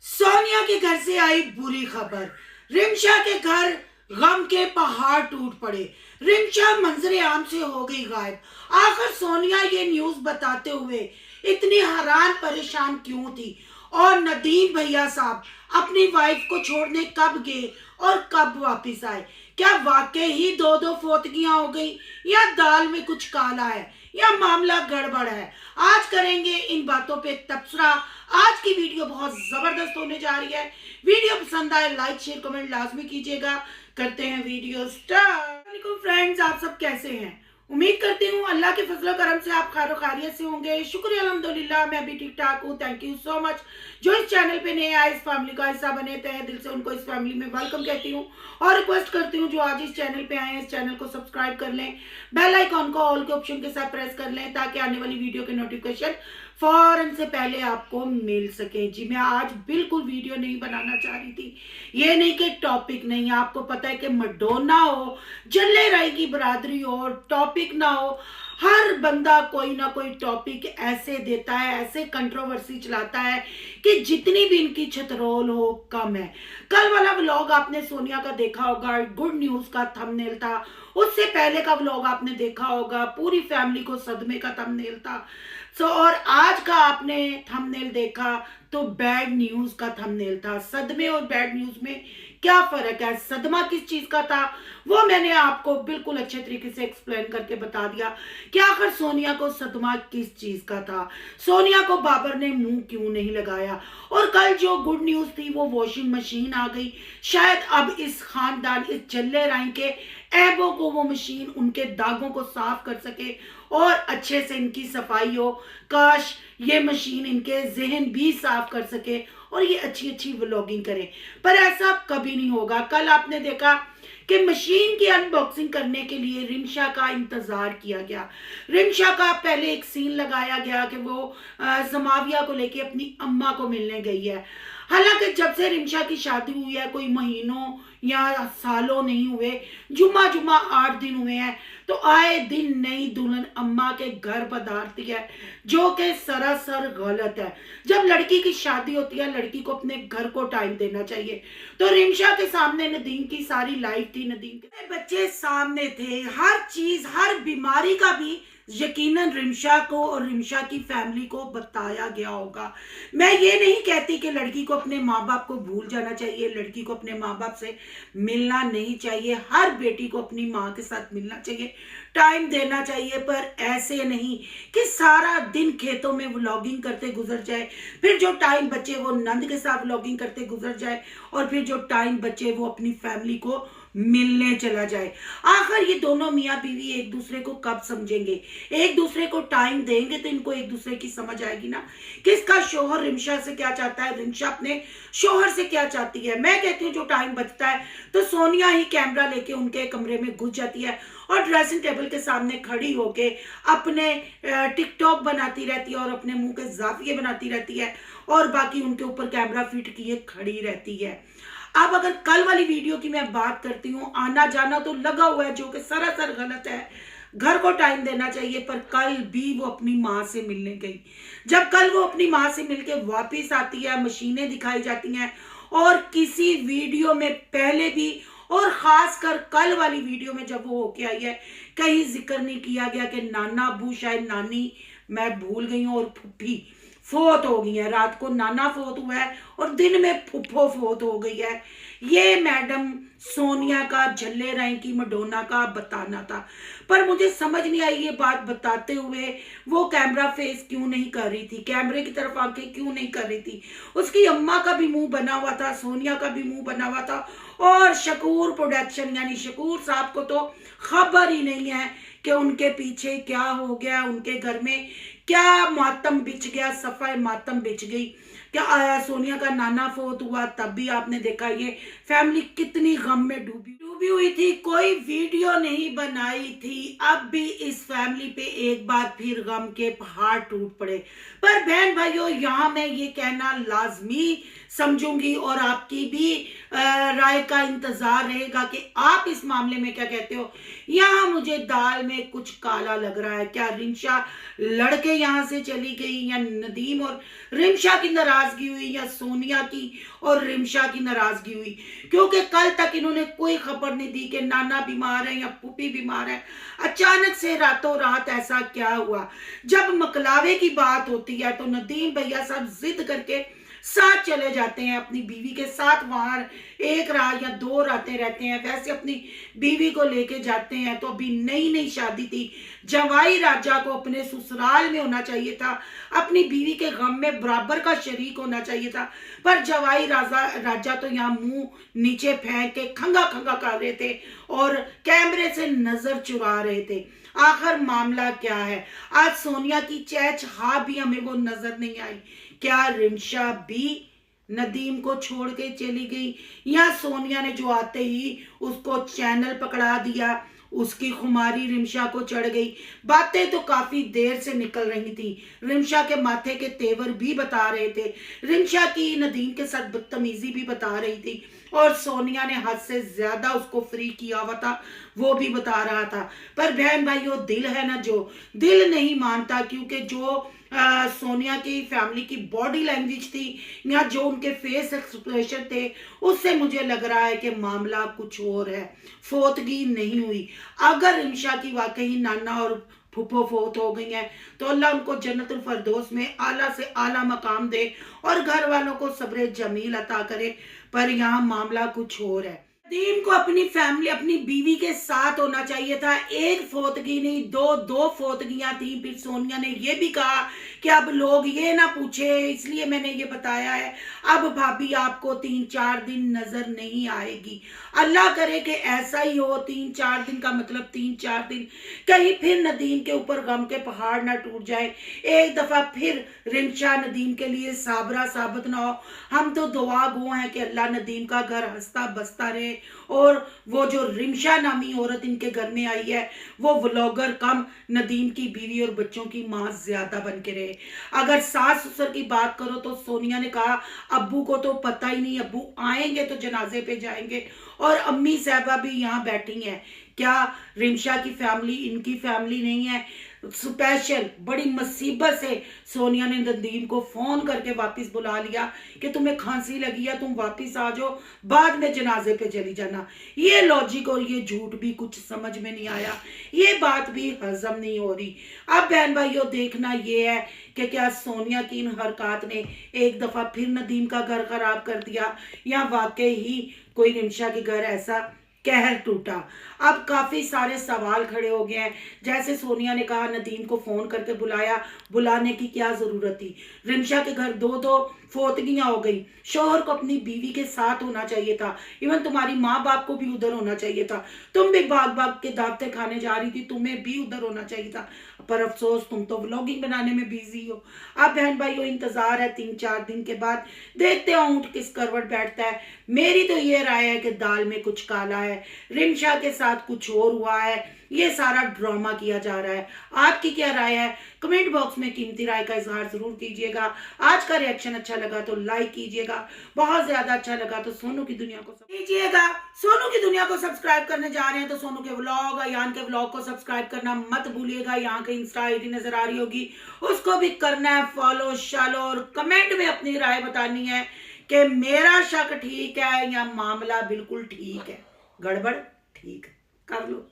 सोनिया के घर से आई बुरी खबर। रिमशा के घर गम के पहाड़ टूट पड़े। रिमशा मंजरे आम से हो गई गायब। आखिर सोनिया ये न्यूज बताते हुए इतनी हैरान परेशान क्यों थी, और नदीम भैया साहब अपनी वाइफ को छोड़ने कब गए और कब वापस आए? क्या वाकई ही दो दो फोतगियां हो गई, या दाल में कुछ काला है, या मामला गड़बड़ है? आज करेंगे इन बातों पे तबसरा। आज की वीडियो बहुत जबरदस्त होने जा रही है। वीडियो पसंद आए लाइक शेयर कमेंट लाजमी कीजिएगा। करते हैं वीडियो स्टार्ट। फ्रेंड्स, आप सब कैसे हैं? उम्मीद करती हूँ अल्लाह के फजल करम से आप खैर खैरियत से होंगे। शुक्रिया अल्हम्दुलिल्लाह, मैं भी ठीक ठाक हूँ। Thank you so much. जो इस चैनल पे नए आए, इस फैमिली का हिस्सा बने, तहे दिल से उनको इस फैमिली में वेलकम कहती हूँ और रिक्वेस्ट करती हूँ जो आज इस चैनल पे आए हैं इस चैनल को सब्सक्राइब कर लें, बेल आइकॉन को ऑल के ऑप्शन के साथ प्रेस कर लें ताकि आने वाली वीडियो के नोटिफिकेशन फौरन से पहले आपको मिल सके। जी, मैं आज बिल्कुल वीडियो नहीं बनाना चाह रही थी। ये नहीं कि टॉपिक नहीं, आपको पता है कि मडोना हो, जल्ले राय की बरादरी हो, टॉपिक ना हो, हर बंदा कोई ना कोई टॉपिक ऐसे देता है, ऐसे कंट्रोवर्सी चलाता है कि जितनी भी इनकी छतरोल हो कम है। कल वाला व्लॉग आपने सोनिया का देखा होगा, गुड न्यूज का थंबनेल था। उससे पहले का व्लॉग आपने देखा होगा, पूरी फैमिली को सदमे का थंबनेल था। और आज का आपने थंबनेल देखा तो बैड न्यूज का थंबनेल था। सदमे और बैड न्यूज में क्या फर्क है? सदमा किस चीज का था वो मैंने आपको बिल्कुल अच्छे तरीके से एक्सप्लेन करके बता दिया कि आखिर सोनिया को सदमा किस चीज का था, सोनिया को बाबर ने मुंह क्यों नहीं लगाया। और कल जो गुड न्यूज थी वो वॉशिंग मशीन आ गई। शायद अब इस खानदान, इस जल्ले राय के ऐबों को वो मशीन उनके दागों को साफ कर सके और अच्छे से इनकी सफाई हो। काश ये मशीन इनके जहन भी साफ कर सके और ये अच्छी अच्छी व्लॉगिंग करे, पर ऐसा कभी नहीं होगा। कल आपने देखा कि मशीन की अनबॉक्सिंग करने के लिए रिमशा का इंतजार किया गया। रिमशा का पहले एक सीन लगाया गया कि वो समाविया को लेके अपनी अम्मा को मिलने गई है। हालांकि जब से रिमशा की शादी हुई है कोई महीनों या सालों नहीं हुए, जुम्मा जुम्मा 8 दिन हुए हैं, तो आए दिन नई दुल्हन अम्मा के घर पधारती है, जो कि सरासर गलत है। जब लड़की की शादी होती है लड़की को अपने घर को टाइम देना चाहिए। तो रिमशा के सामने नदीम की सारी लाइफ थी, नदीम के बच्चे सामने थे, हर चीज, हर बीमारी का भी यकीनन रिमशा को और रिमशा की फैमिली को बताया गया होगा। मैं ये नहीं कहती कि लड़की को अपने माँ बाप को भूल जाना चाहिए, लड़की को अपने माँ बाप से मिलना नहीं चाहिए। हर बेटी को अपनी माँ के साथ मिलना चाहिए, टाइम देना चाहिए, पर ऐसे नहीं कि सारा दिन खेतों में व्लॉगिंग करते गुजर जाए, फिर जो टाइम बचे वो नंद के साथ व्लॉगिंग करते गुजर जाए, और फिर जो टाइम बचे वो अपनी फैमिली को मिलने चला जाए। आखिर ये दोनों मियाँ बीवी एक दूसरे को कब समझेंगे? एक दूसरे को टाइम देंगे तो इनको एक दूसरे की समझ आएगी ना। किसका शोहर रिमशा से क्या चाहता है, रिमशा अपने शोहर से क्या चाहती है। मैं कहती हूँ जो टाइम बचता है तो सोनिया ही कैमरा लेके उनके कमरे में घुस जाती है और ड्रेसिंग टेबल के सामने खड़ी होके अपने टिकटॉक बनाती रहती है और अपने मुंह के जाफिये बनाती रहती है, और बाकी उनके ऊपर कैमरा फिट किए खड़ी रहती है। अब अगर कल वाली वीडियो की मैं बात करती हूँ, आना जाना तो लगा हुआ है जो कि सरासर गलत है। घर को टाइम देना चाहिए, पर कल भी वो अपनी माँ से मिलने गई। जब कल वो अपनी माँ से मिलके वापस आती है, मशीनें दिखाई जाती हैं, और किसी वीडियो में पहले भी और खासकर कल वाली वीडियो में जब वो होके आई है, कहीं जिक्र नहीं किया गया कि नाना अबू, शायद नानी मैं भूल गई हूँ, और फुप्पी फोत हो गई है। रात को नाना फोत हुआ है और दिन में फुफ्फो फोत हो गई है। ये मैडम सोनिया का, झल्ले राय की, मडोना का बताना था, पर मुझे समझ नहीं आई ये बात बताते हुए वो कैमरा फेस क्यों नहीं कर रही थी, कैमरे की तरफ आंखें क्यों नहीं कर रही थी। उसकी अम्मा का भी मुंह बना हुआ था, सोनिया का भी मुंह बना हुआ था, और शकूर प्रोडक्शन यानी शकूर साहब को तो खबर ही नहीं है कि उनके पीछे क्या हो गया, उनके घर में क्या मातम बिछ गया, सफाई मातम बिछ गई। क्या आया सोनिया का नाना फोत हुआ तब भी आपने देखा ये फैमिली कितनी गम में डूबी हुई थी, कोई वीडियो नहीं बनाई थी। अब भी इस फैमिली पे एक बार फिर गम के पहाड़ टूट पड़े। पर बहन भाइयों, यहाँ मैं ये कहना लाजमी समझूंगी और आपकी भी राय का इंतजार रहेगा कि आप इस मामले में क्या कहते हो। यहाँ मुझे दाल में कुछ काला लग रहा है। क्या रिमशा लड़के यहाँ से चली गई, या नदीम और रिमशा की नाराज नाराजगी हुई या सोनिया की और रिमशा की नाराजगी हुई, क्योंकि कल तक इन्होंने कोई खबर नहीं दी कि नाना बीमार है या पुप्पी बीमार है। अचानक से रातों रात ऐसा क्या हुआ? जब मकलावे की बात होती है तो नदीम भैया सब जिद करके साथ चले जाते हैं, अपनी बीवी के साथ वहां एक रात या 2 रातें रहते हैं। वैसे अपनी बीवी को लेके जाते हैं। तो अभी नई नई शादी थी, जवाई राजा को अपने ससुराल में होना चाहिए था, अपनी बीवी के गम में बराबर का शरीक होना चाहिए था, पर जवाई राजा तो यहाँ मुंह नीचे फेंक के खंगा खंगा कर रहे थे और कैमरे से नजर चुरा रहे थे। आखिर मामला क्या है? आज सोनिया की चहचहा भी हमें वो नजर नहीं आई। क्या रिमशा भी नदीम को छोड़ के चली गई, या सोनिया ने जो आते ही उसको चैनल पकड़ा दिया, उसकी खुमारी रिमशा को चढ़ गई? बातें तो काफी देर से निकल रही थी। रिमशा के माथे के तेवर भी बता रहे थे, रिमशा की नदीम के साथ बदतमीजी भी बता रही थी, और सोनिया ने हद से ज्यादा उसको फ्री किया हुआ था, वो भी बता रहा था। पर बहन भाइयों, दिल है ना, जो दिल नहीं मानता, क्योंकि जो सोनिया की फैमिली की बॉडी लैंग्वेज थी या जो उनके फेस एक्सप्रेशन थे, उससे मुझे लग रहा है कि मामला कुछ और है, फोतगी नहीं हुई। अगर रिमशा की वाकई नाना और फुफो फोत हो गई हैं तो अल्लाह उनको जन्नतुल फरदौस में आला से आला मकाम दे और घर वालों को सब्र जमील अता करे। पर यहाँ मामला कुछ और है। नदीम को अपनी फैमिली, अपनी बीवी के साथ होना चाहिए था। एक फोतगी नहीं, दो फोतगियां थी। फिर सोनिया ने ये भी कहा कि अब लोग ये ना पूछे, इसलिए मैंने ये बताया है। अब भाभी आपको 3-4 दिन नजर नहीं आएगी। अल्लाह करे कि ऐसा ही हो। 3-4 दिन का मतलब 3-4 दिन, कहीं फिर नदीम के ऊपर गम के पहाड़ ना टूट जाए। एक दफा फिर रिमशा नदीम के लिए साबरा साबित ना हो। हम तो दुआ गो हैं कि अल्लाह नदीम का घर हंसता बसता रहे, और वो जो रिमशा नामी औरत इनके घर में आई है वो व्लॉगर कम नदीम की बीवी और बच्चों की मां ज्यादा बन के रहे। अगर सास ससुर की बात करो तो सोनिया ने कहा अब्बू को तो पता ही नहीं, अब्बू आएंगे तो जनाजे पे जाएंगे, और अम्मी साहबा भी यहाँ बैठी हैं। क्या रिमशा की फैमिली इनकी फैमिली नहीं है? स्पेशल बड़ी मुसीबत से सोनिया ने नदीम को फोन करके वापस बुला लिया कि तुम्हें खांसी लगी है, तुम वापस आ जाओ, बाद में जनाजे पे चली जाना। ये लॉजिक और ये झूठ भी कुछ समझ में नहीं आया, ये बात भी हजम नहीं हो रही। अब बहन भाइयों, देखना ये है कि क्या सोनिया की इन हरकत ने एक दफा फिर नदीम का घर खराब कर दिया, या वाकई ही कोई रिमशा के घर ऐसा कहर टूटा। अब काफी सारे सवाल खड़े हो गए हैं। जैसे सोनिया ने कहा नदीम को फोन करके बुलाया, बुलाने की क्या जरूरत थी? रिमशा के घर 2 फोतगियां हो गई। शोहर को अपनी बीवी के साथ होना चाहिए था, इवन तुम्हारी माँ बाप को भी उधर होना चाहिए था। तुम भी भाग भाग के दावतें खाने जा रही थी, तुम्हें भी उधर होना चाहिए था। पर अफसोस तुम तो व्लॉगिंग बनाने में बिजी हो। अब बहन भाइयों, इंतजार है 3-4 दिन के बाद, देखते हो ऊंट किस करवट बैठता है। मेरी तो ये राय है कि दाल में कुछ काला है, रिमशा के साथ कुछ और हुआ है, ये सारा ड्रामा किया जा रहा है। आपकी क्या राय है? कमेंट बॉक्स में कीमती राय का इजहार जरूर कीजिएगा। आज का रिएक्शन अच्छा लगा तो लाइक कीजिएगा, बहुत ज्यादा अच्छा लगा तो सोनू की दुनिया को कीजिएगा। सोनू की दुनिया को सब्सक्राइब करने जा रहे हैं तो सोनू के व्लॉग, अयान के व्लॉग को सब्सक्राइब करना मत भूलिएगा। यहाँ के इंस्टा आईडी नजर आ रही होगी, उसको भी करना है फॉलो शालो, और कमेंट में अपनी राय बतानी है कि मेरा शक ठीक है या मामला बिल्कुल ठीक है, गड़बड़ ठीक कर लो।